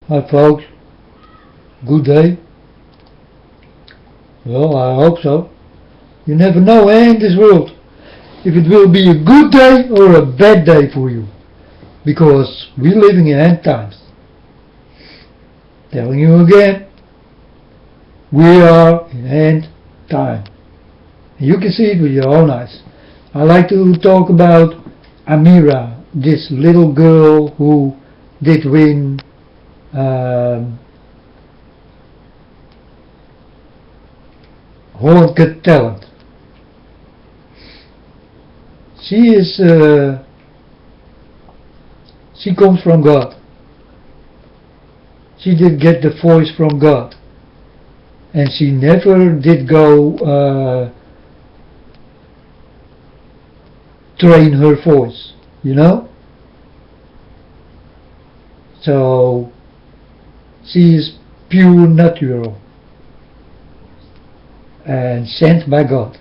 Hi folks, good day. Well, I hope so. You never know in this world if it will be a good day or a bad day for you. Because we're living in end times. Telling you again, we are in end time. And you can see it with your own eyes. I like to talk about Amira, this little girl who did win Holland Got Talent. She comes from God. She did get the voice from God. And she never did go train her voice, you know? So she is pure natural and sent by God.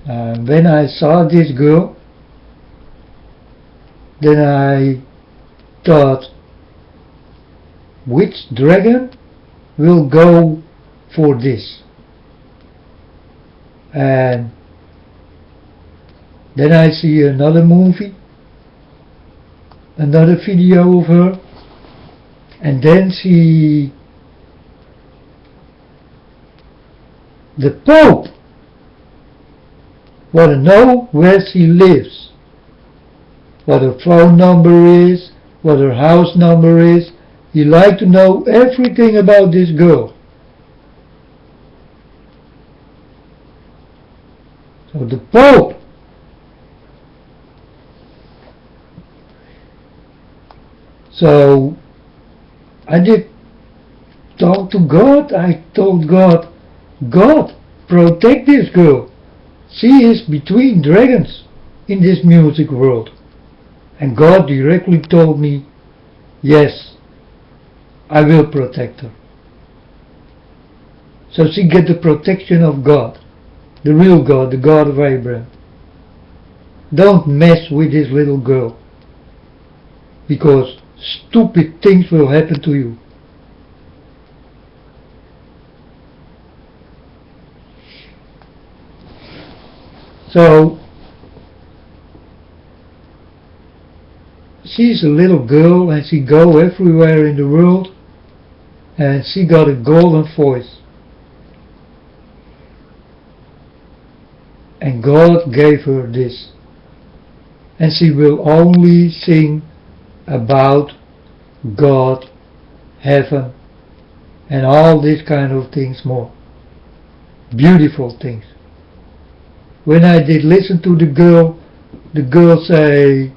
When I saw this girl, then I thought, which dragon will go for this? And then I see another movie, another video of her, and then see the Pope want to know where she lives, what her phone number is, what her house number is. He like to know everything about this girl. So the Pope So I did talk to God. I told God, God, protect this girl. She is between dragons in this music world. And God directly told me, yes, I will protect her. So she get the protection of God, the real God, the God of Abraham. Don't mess with this little girl, because stupid things will happen to you. So she's a little girl and she go everywhere in the world, and she got a golden voice. And God gave her this. And she will only sing about God, heaven, and all these kind of things more. Beautiful things. When I did listen to the girl say,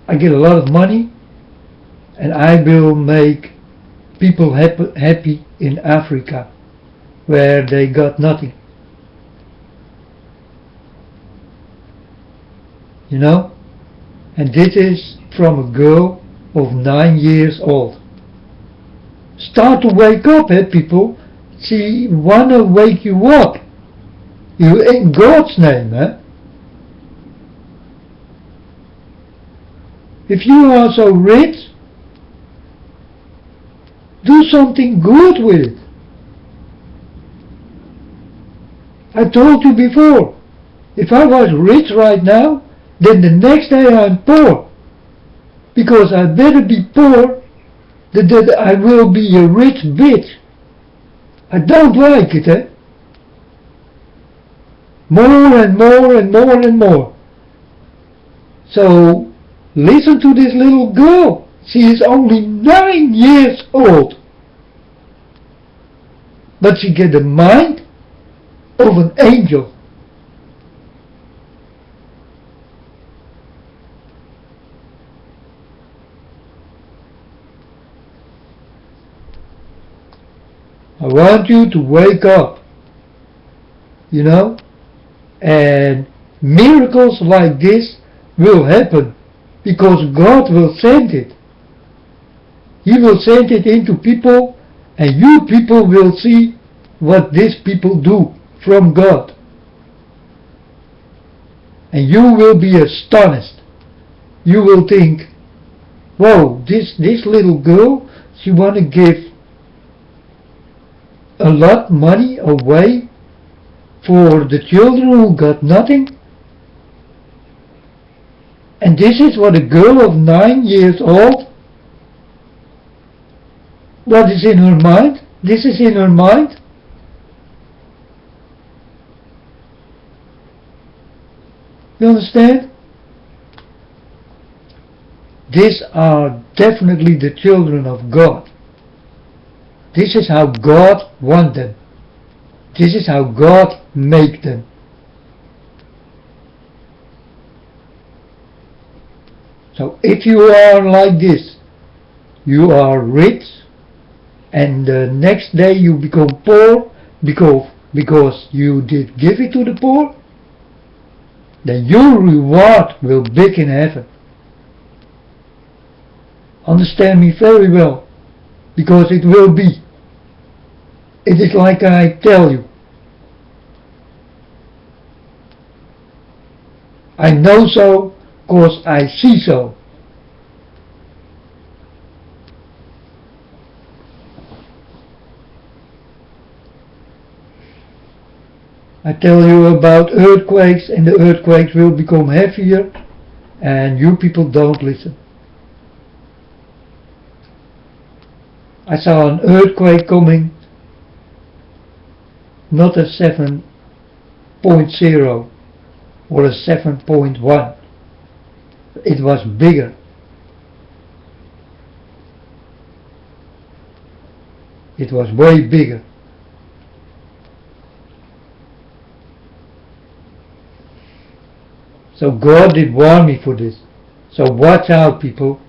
I get a lot of money and I will make people happy in Africa where they got nothing. You know? And this is from a girl of 9 years old. Start to wake up, people. She wanna wake you up. You in God's name, If you are so rich, do something good with it. I told you before, if I was rich right now, then the next day I'm poor. Because I better be poor than that I will be a rich bitch. I don't like it, More and more and more and more. So, listen to this little girl. She is only 9 years old. But she get the mind of an angel. I want you to wake up, you know, and miracles like this will happen because God will send it. He will send it into people, and you people will see what these people do from God. And you will be astonished. You will think, whoa, this little girl, she want to give a lot money away for the children who got nothing. And this is what a girl of 9 years old, what is in her mind? This is in her mind. You understand? These are definitely the children of God. This is how God wants them. This is how God made them. So if you are like this, you are rich, and the next day you become poor because you did give it to the poor, then your reward will be big in heaven. Understand me very well, because it will be. It is like I tell you. I know so, because I see so. I tell you about earthquakes, and the earthquakes will become heavier, and you people don't listen. I saw an earthquake coming, not a 7.0 or a 7.1. It was bigger. It was way bigger. So God did warn me for this. So watch out, people.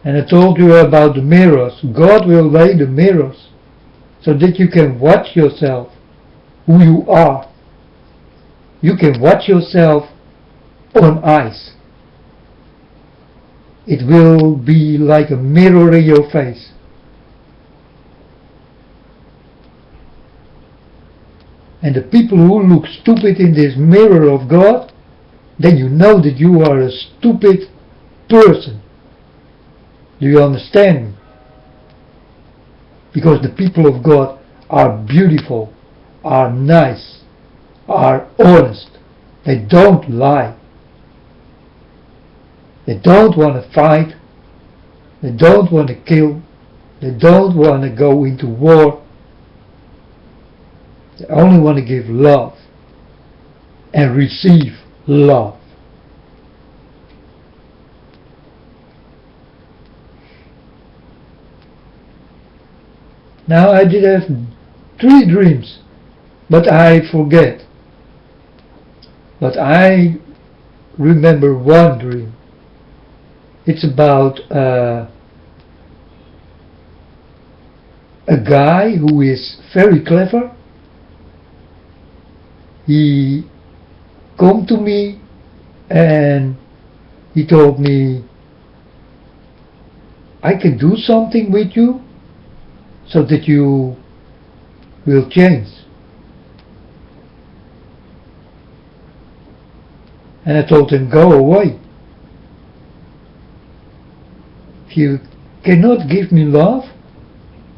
And I told you about the mirrors. God will lay the mirrors so that you can watch yourself, who you are. You can watch yourself on ice. It will be like a mirror in your face. And the people who look stupid in this mirror of God, then you know that you are a stupid person. Do you understand me? Because the people of God are beautiful, are nice, are honest. They don't lie. They don't want to fight. They don't want to kill. They don't want to go into war. They only want to give love and receive love. Now I did have 3 dreams, but I forget. But I remember one dream. It's about a guy who is very clever. He came to me and he told me, I can do something with you so that you will change. And I told him, go away. If you cannot give me love,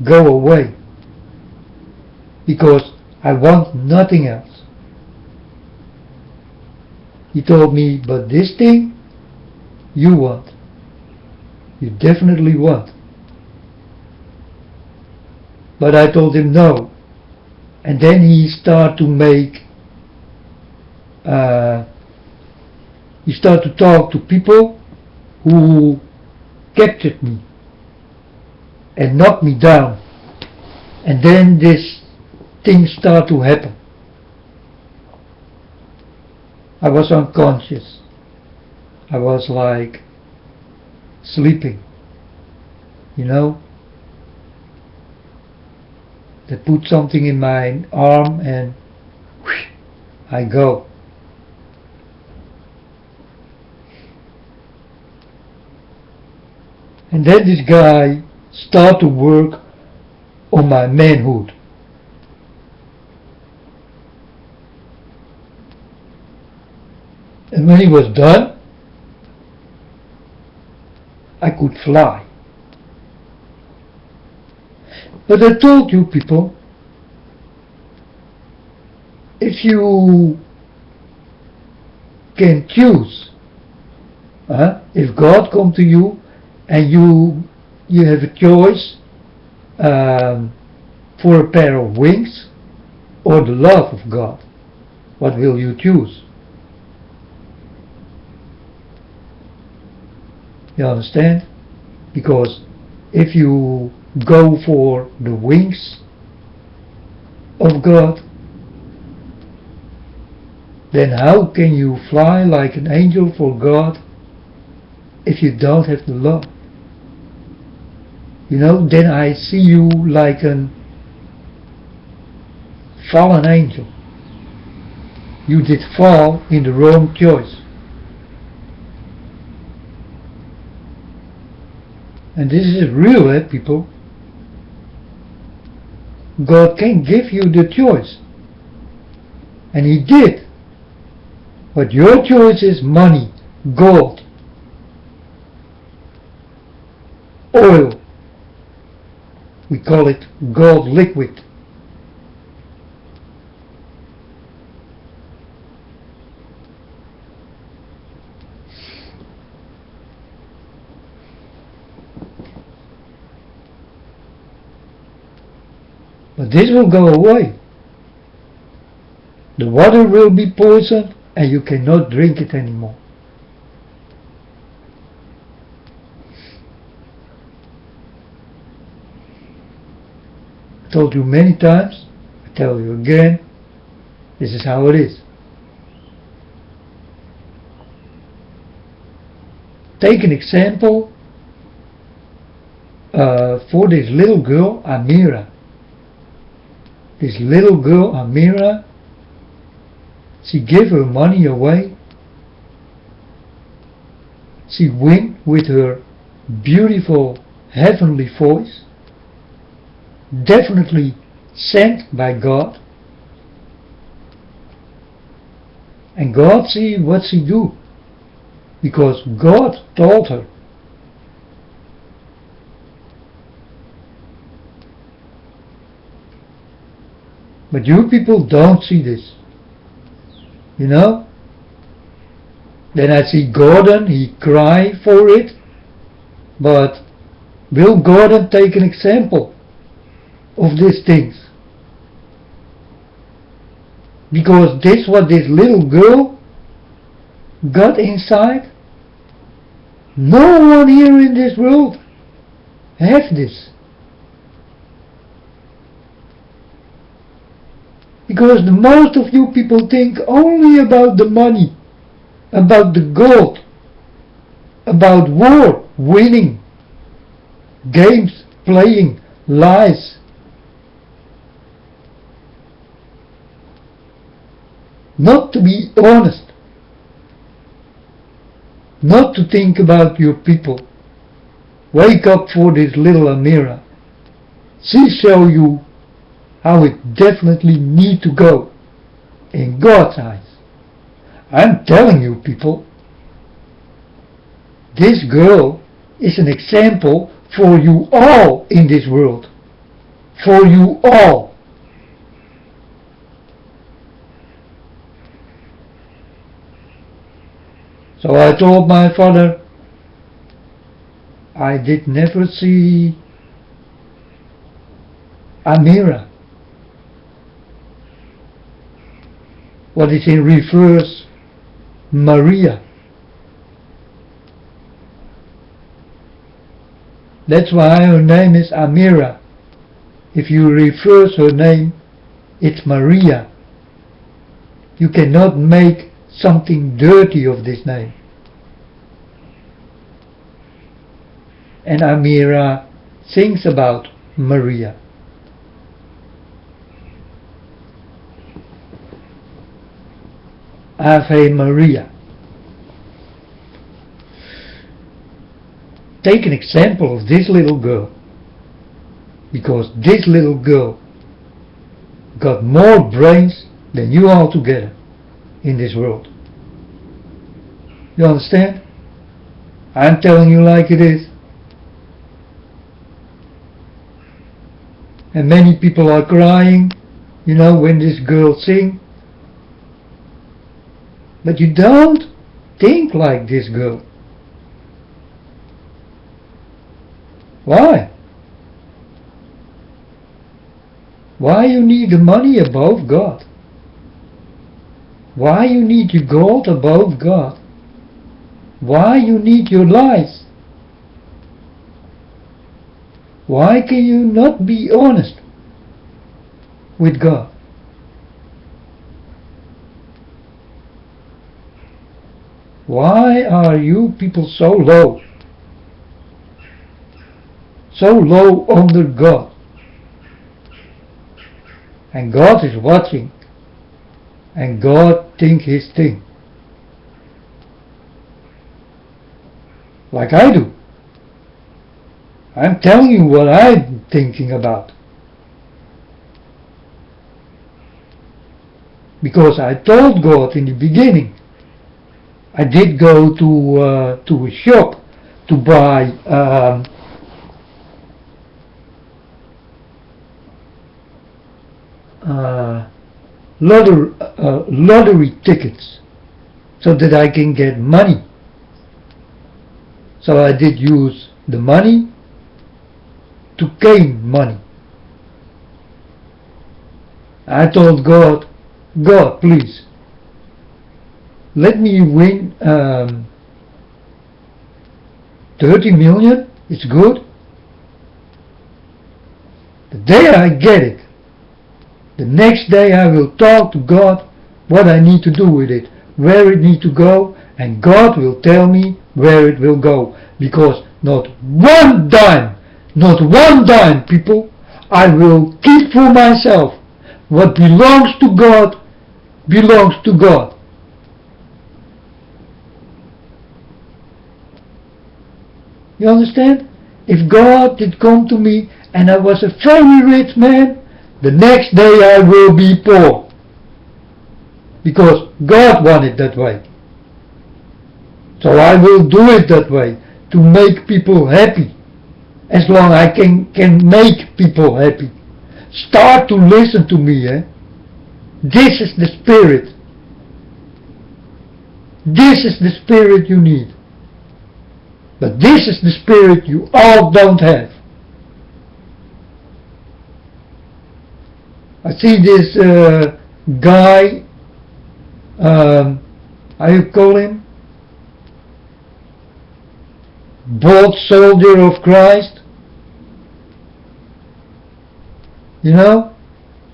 go away. Because I want nothing else. He told me, but this thing you want. You definitely want. But I told him no. And then he started to make, he started to talk to people who captured me and knocked me down. And then this thing started to happen. I was unconscious. I was like sleeping, you know. They put something in my arm and whoosh, I go. And then this guy started to work on my manhood. And when he was done, I could fly. But I told you people, if you can choose, if God comes to you and you have a choice for a pair of wings or the love of God, what will you choose? You understand? Because if you go for the wings of God, then how can you fly like an angel for God if you don't have the love? You know, then I see you like a fallen angel. You did fall in the wrong choice. And this is real, people. God can give you the choice. And He did. But your choice is money, gold, oil. We call it gold liquid. But this will go away. The water will be poisoned and you cannot drink it anymore. I told you many times, I tell you again, this is how it is. Take an example for this little girl, Amira. This little girl, Amira, she gave her money away. She went with her beautiful heavenly voice, definitely sent by God. And God see what she do, because God told her. But you people don't see this. You know? Then I see Gordon, he cry for it. But will Gordon take an example of these things? Because this what this little girl got inside. No one here in this world has this. Because the most of you people think only about the money, about the gold, about war, winning, games, playing, lies. Not to be honest. Not to think about your people. Wake up for this little Amira. She show you how it definitely need to go in God's eyes. I'm telling you people, this girl is an example for you all in this world. For you all. So I told my father, I did never see Amira. What is in reverse, Maria. That's why her name is Amira. If you reverse her name, it's Maria. You cannot make something dirty of this name. And Amira sings about Maria. Ave Maria. Take an example of this little girl. because this little girl got more brains than you all together in this world. You understand? I'm telling you like it is. And many people are crying, you know, when this girl sings. But you don't think like this girl. Why? Why you need the money above God? Why you need your gold above God? Why you need your lies? Why can you not be honest with God? Why are you people so low? So low under God? And God is watching. And God think His thing. Like I do. I'm telling you what I'm thinking about. Because I told God in the beginning, I did go to a shop to buy lottery tickets so that I can get money. So I did use the money to gain money. I told God, God, please, let me win 30 million, it's good. The day I get it, the next day I will talk to God what I need to do with it, where it needs to go, and God will tell me where it will go. Because not one dime, people, I will keep for myself. What belongs to God, belongs to God. You understand? If God did come to me and I was a very rich man, the next day I will be poor. Because God wanted that way. So I will do it that way, to make people happy. As long as I can make people happy. Start to listen to me, eh? This is the spirit. This is the spirit you need. But this is the spirit you all don't have. I see this guy, how you call him? Bold soldier of Christ. You know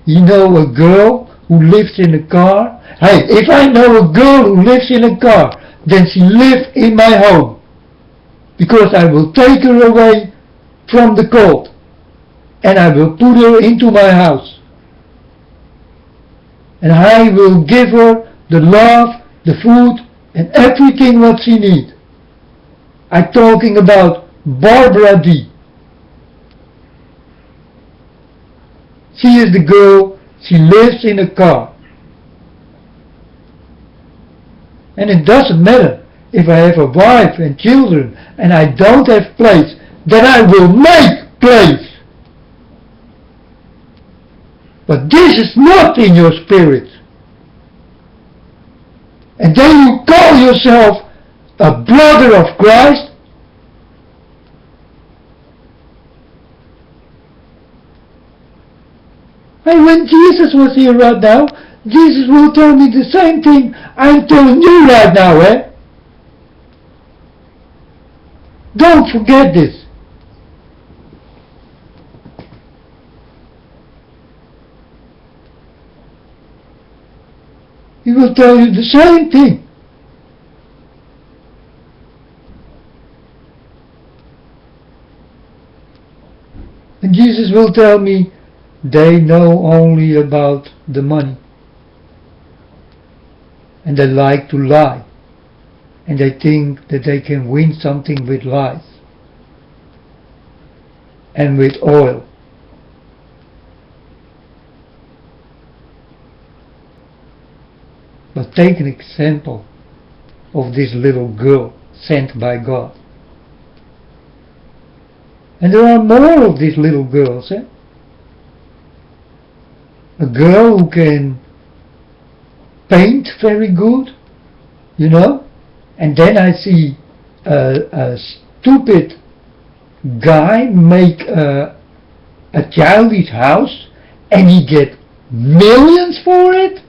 a girl who lives in a car. Hey, if I know a girl who lives in a car, then she lives in my home. Because I will take her away from the cold. And I will put her into my house. And I will give her the love, the food, and everything what she needs. I'm talking about Barbara D. She is the girl, she lives in a car. And it doesn't matter if I have a wife and children and I don't have place, then I will make place. But this is not in your spirit. And then you call yourself a brother of Christ. And when Jesus was here right now, Jesus will tell me the same thing I'm telling you right now, eh? Don't forget this. He will tell you the same thing. And Jesus will tell me, they know only about the money. And they like to lie. And they think that they can win something with lies. And with oil. But take an example of this little girl sent by God. And there are more of these little girls. A girl who can paint very good, and then I see a stupid guy make a childish house and he get millions for it.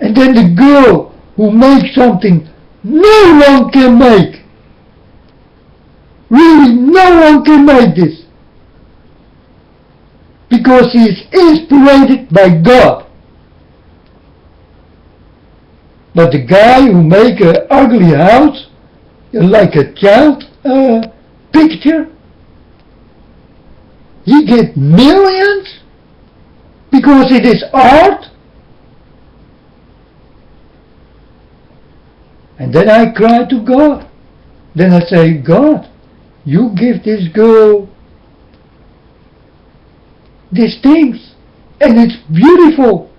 And then the girl who makes something no one can make. Really, no one can make this. Because he is inspired by God. But the guy who make an ugly house, like a child picture, he get millions because it is art. And then I cry to God. Then I say, God, you give this girl these things, and it's beautiful.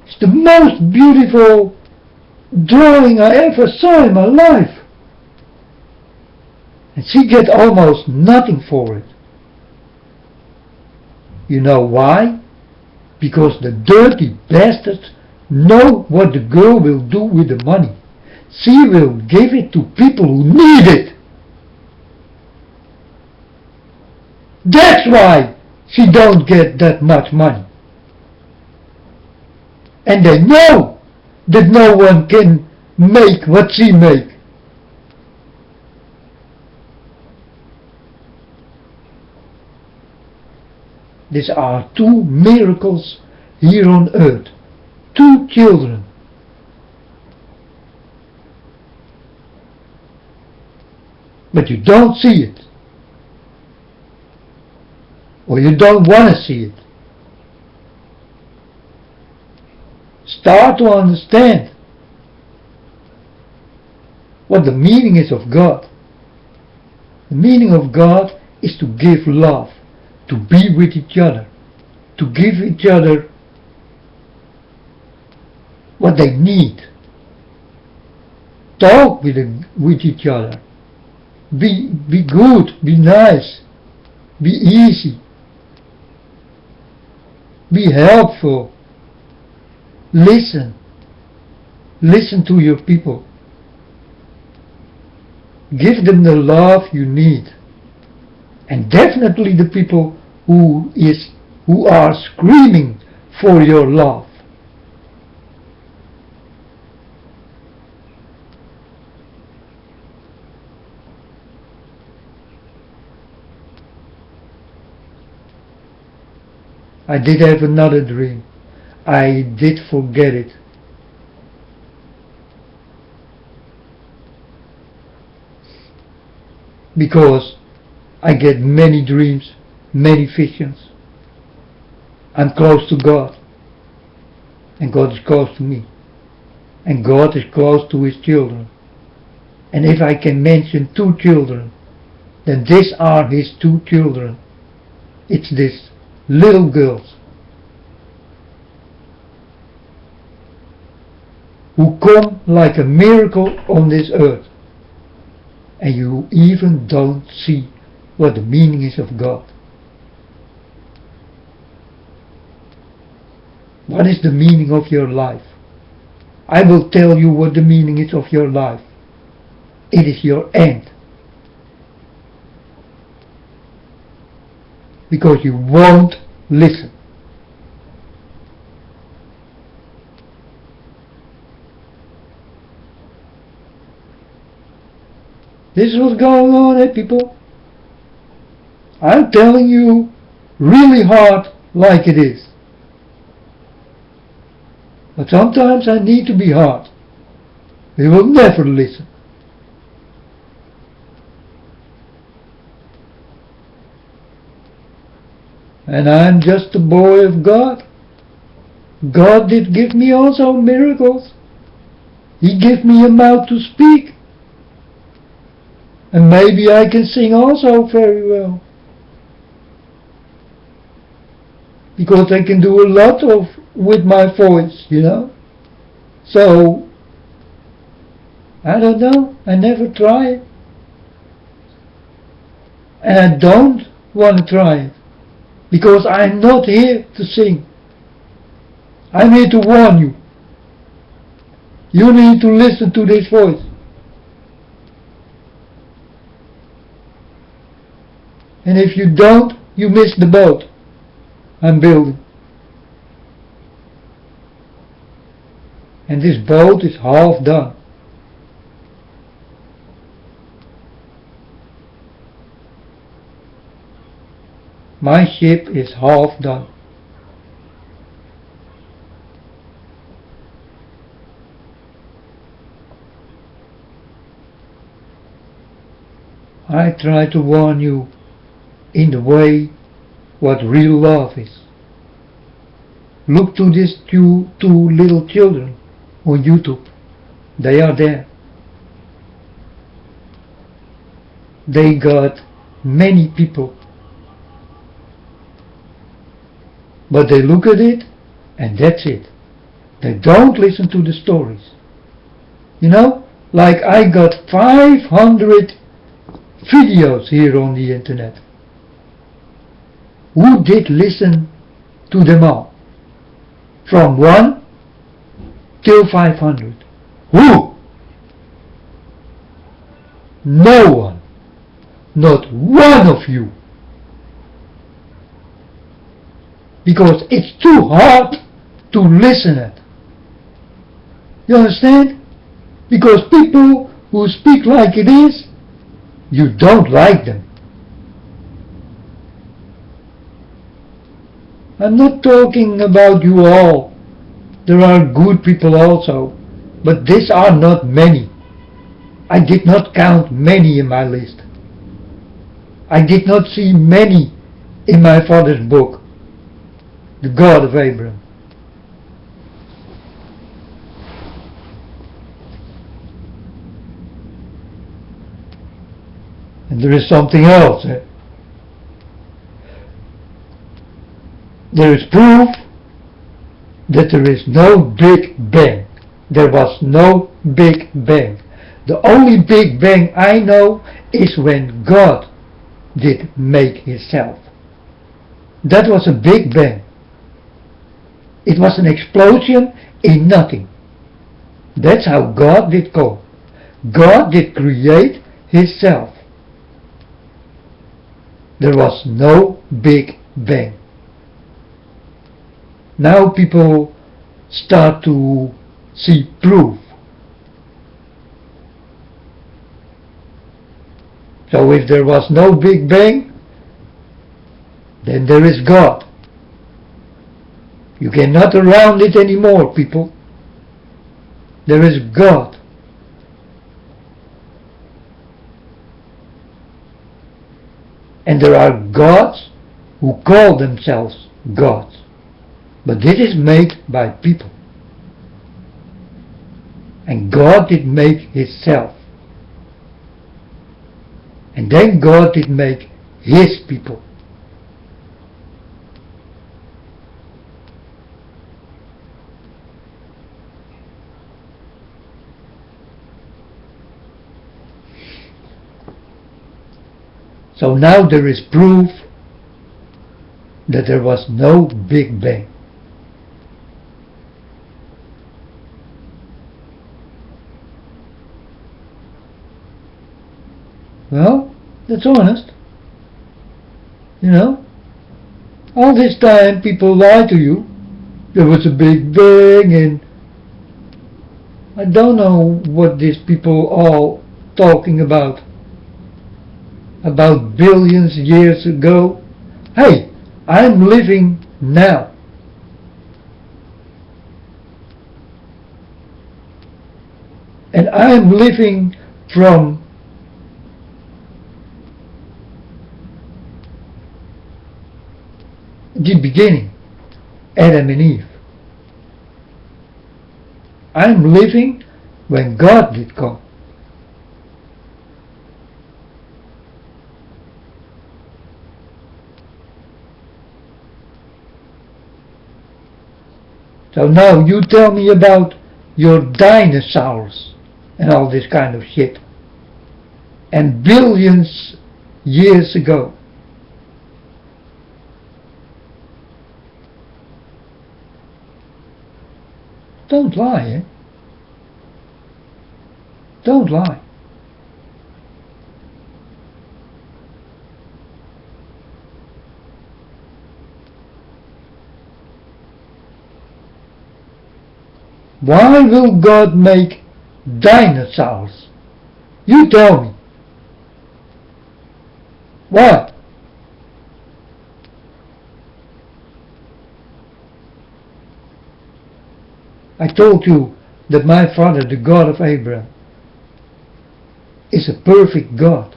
It's the most beautiful drawing I ever saw in my life. And she get almost nothing for it. You know why? Because the dirty bastards know what the girl will do with the money. She will give it to people who need it. That's why she don't get that much money. And they know that no one can make what she make. These are two miracles here on earth. Two children. But you don't see it. Or you don't want to see it. Start to understand what the meaning is of God. The meaning of God is to give love, to be with each other, to give each other what they need. Talk with each other. Be good, be nice, be easy, be helpful. Listen to your people. Give them the love you need. And definitely the people who are screaming for your love. I did have another dream. I did forget it. Because I get many dreams, many visions. I'm close to God. And God is close to me. And God is close to His children. And if I can mention two children, then these are His two children. It's these little girls who come like a miracle on this earth. And you even don't see what the meaning is of God. What is the meaning of your life? I will tell you what the meaning is of your life. It is your end. Because you won't listen. This is what's going on, people. I'm telling you really hard like it is. But sometimes I need to be hard. They will never listen. And I'm just a boy of God. God did give me also miracles. He gave me a mouth to speak. And maybe I can sing also very well. because I can do a lot of with my voice, you know. So I don't know, I never try it. And I don't want to try it, because I'm not here to sing. I'm here to warn you. You need to listen to this voice. And if you don't, you miss the boat I'm building. And this boat is half done. My ship is half done. I try to warn you in the way what real love is. Look to these two little children on YouTube. They are there. They got many people. But they look at it and that's it. They don't listen to the stories. You know, like I got 500 videos here on the internet. Who did listen to them all? From 1 till 500. Who? No one. Not one of you. Because it's too hard to listen at. You understand? Because people who speak like it is, you don't like them. I'm not talking about you all. There are good people also, but these are not many. I did not count many in my list. I did not see many in my father's book, the God of Abraham. And there is something else. There is proof that there is no Big Bang. There was no Big Bang. The only Big Bang I know is when God did make himself. That was a Big Bang. It was an explosion in nothing. That's how God did go. God did create himself. There was no Big Bang. Now people start to see proof. So if there was no Big Bang, then there is God. You cannot around it anymore, people. There is God. And there are gods who call themselves gods. But this is made by people. And God did make himself. And then God did make his people. So now there is proof that there was no Big Bang. Well, that's honest. You know, all this time people lie to you. There was a Big Bang, and I don't know what these people are talking about billions years ago. Hey, I'm living now. And I'm living from the beginning, Adam and Eve. I'm living when God did come. So now you tell me about your dinosaurs and all this kind of shit. And billions years ago. Don't lie, eh? Don't lie. Why will God make dinosaurs? You tell me. Why? I told you that my Father, the God of Abraham, is a perfect God,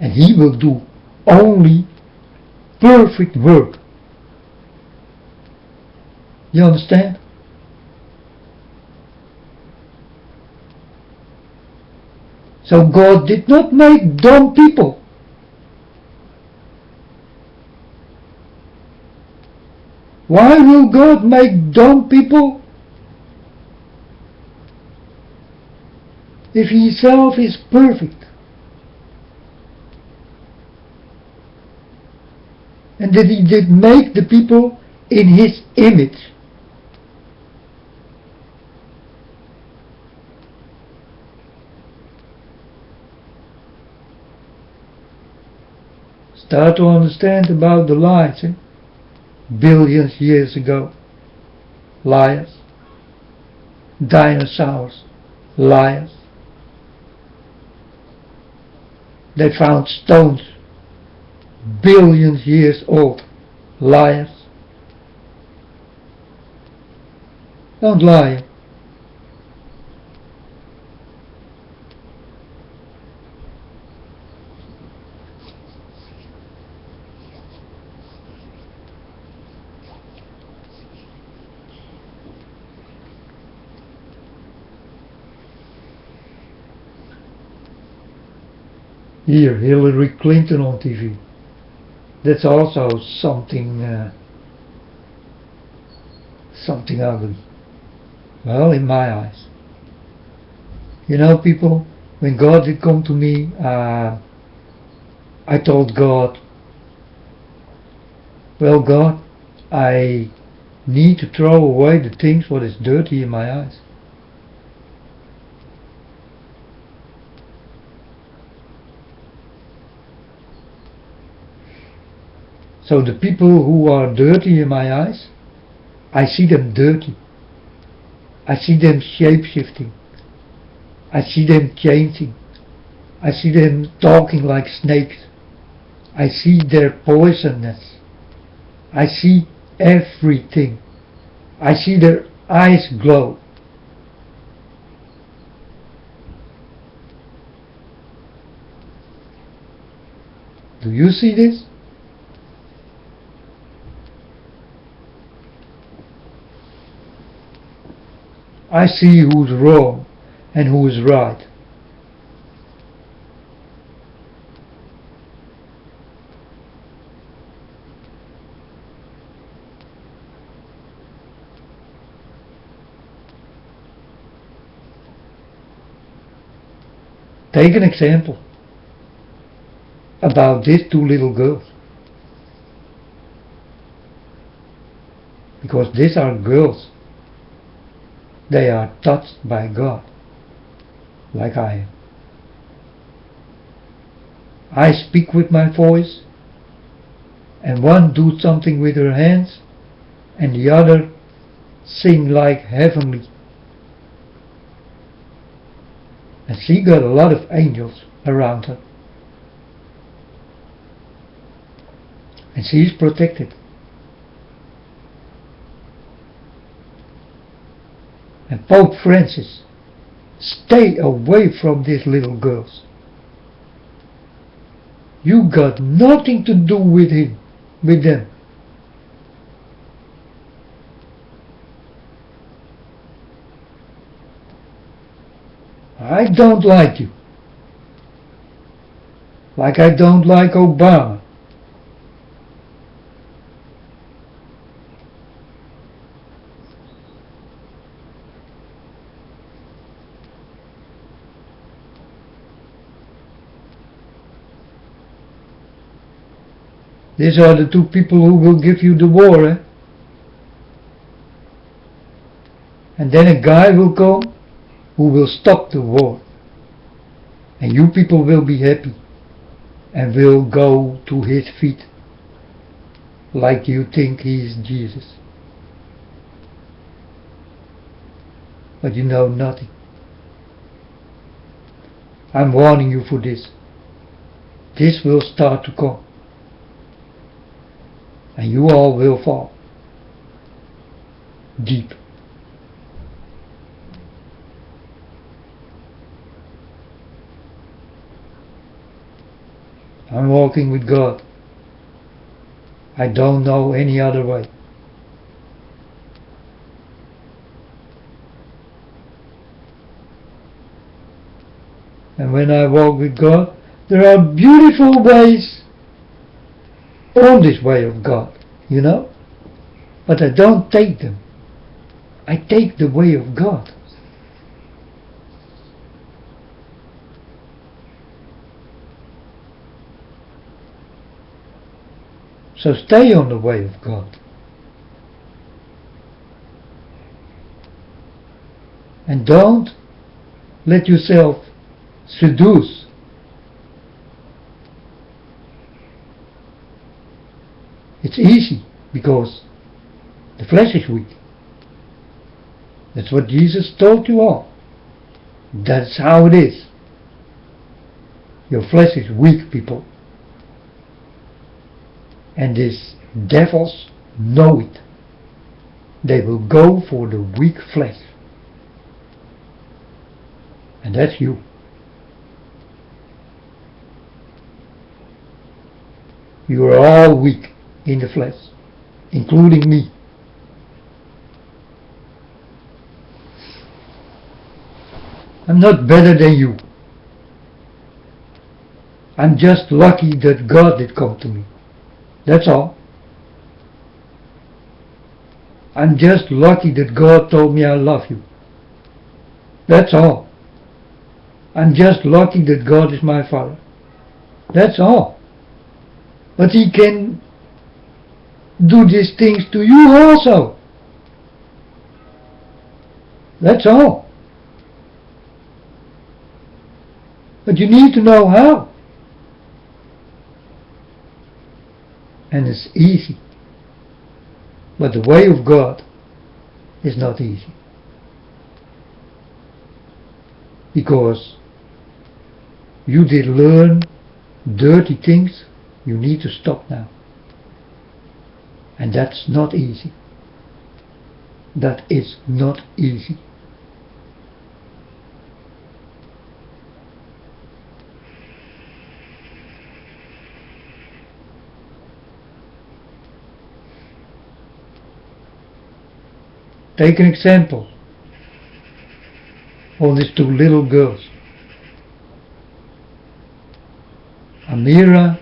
and He will do only perfect work. You understand? So God did not make dumb people. Why will God make dumb people? If He Himself is perfect. And that He did make the people in His image. Start to understand about the lies, eh? Billions years ago. Liars. Dinosaurs. Liars. They found stones billions years old. Liars. Don't lie. Here, Hillary Clinton on TV. That's also something something ugly. Well, in my eyes. You know, people, when God did come to me, I told God, well, God, I need to throw away the things what is dirty in my eyes. So the people who are dirty in my eyes, I see them dirty. I see them shape-shifting. I see them changing. I see them talking like snakes. I see their poisonous. I see everything. I see their eyes glow. Do you see this? I see who's wrong and who is right. Take an example about these two little girls. Because these are girls. They are touched by God, like I am. I speak with my voice, and one does something with her hands, and the other sing like heavenly. And she got a lot of angels around her. And she is protected. And Pope Francis, stay away from these little girls. You got nothing to do with them. I don't like you. Like I don't like Obama. These are the two people who will give you the war, eh? And then a guy will come who will stop the war. And you people will be happy and will go to his feet like you think he is Jesus. But you know nothing. I'm warning you for this. This will start to come. And you all will fall deep. I'm walking with God. I don't know any other way. And when I walk with God, there are beautiful ways on this way of God, you know? But I don't take them. I take the way of God. So stay on the way of God. And don't let yourself seduce. It's easy because the flesh is weak. That's what Jesus told you all. That's how it is. Your flesh is weak, people. And these devils know it. They will go for the weak flesh. And that's you. You are all weak in the flesh, including me. I'm not better than you. I'm just lucky that God did come to me. That's all. I'm just lucky that God told me I love you. That's all. I'm just lucky that God is my Father. That's all. But He can do these things to you also. That's all. But you need to know how. And it's easy. But the way of God is not easy. Because you did learn dirty things, you need to stop now. And that's not easy. That is not easy. Take an example of these two little girls, Amira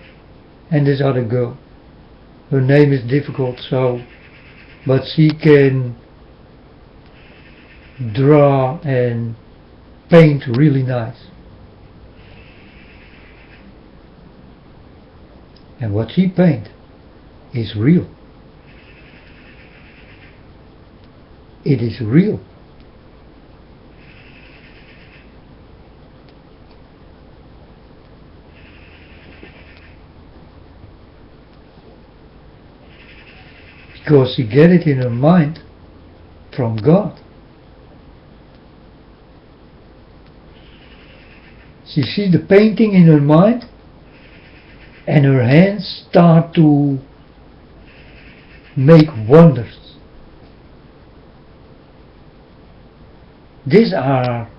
and this other girl. Her name is difficult, but she can draw and paint really nice. And what she paints is real. It is real. Because she get it in her mind from God. She sees the painting in her mind and her hands start to make wonders. These are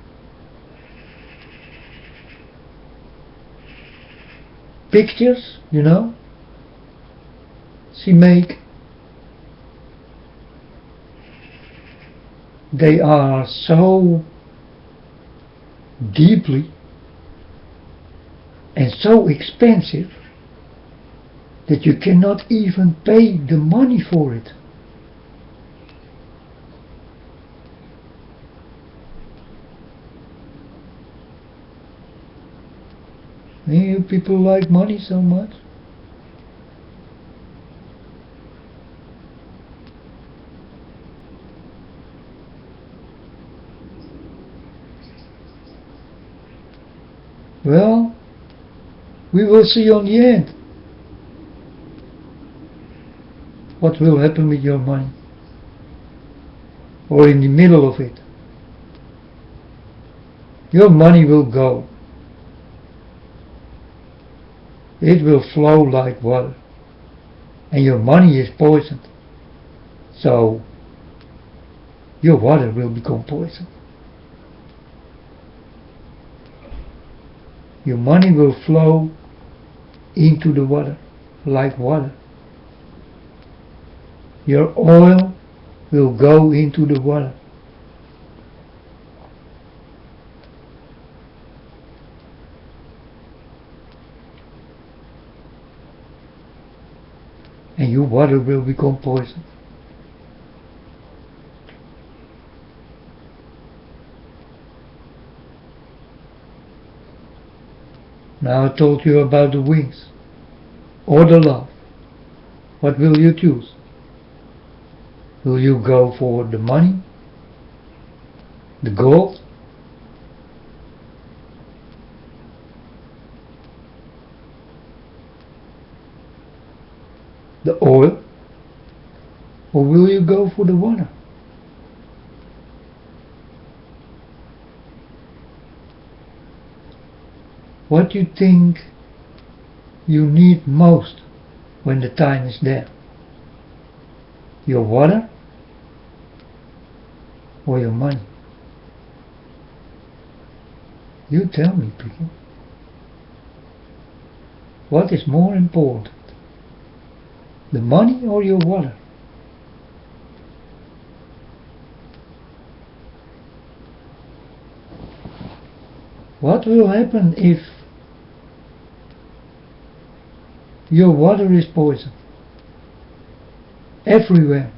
pictures, you know, she make. They are so deeply and so expensive that you cannot even pay the money for it. You people like money so much. Well, we will see on the end what will happen with your money, or in the middle of it. Your money will go. It will flow like water, and your money is poisoned, so your water will become poisoned. Your money will flow into the water like water. Your oil will go into the water. And your water will become poison. Now I told you about the wings or the love. What will you choose? Will you go for the money, the gold, the oil, or will you go for the water? What do you think you need most when the time is there? Your water or your money? You tell me, people. What is more important? The money or your water? What will happen if your water is poisoned? Everywhere.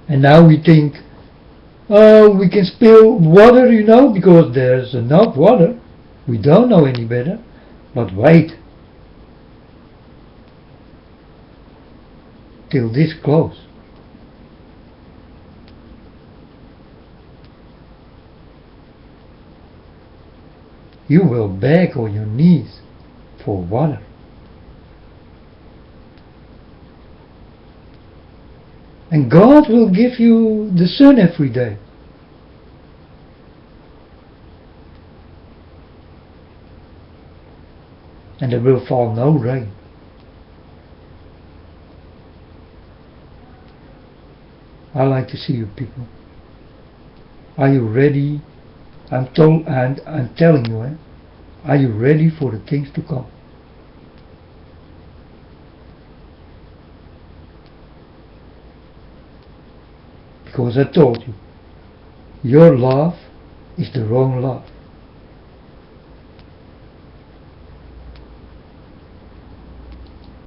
And now we think, oh, we can spill water, because there's enough water. We don't know any better. But wait. Till this close. You will beg on your knees for water. And God will give you the sun every day. And there will fall no rain. I like to see you people. Are you ready? I'm telling you, are you ready for the things to come? Because I told you, your love is the wrong love.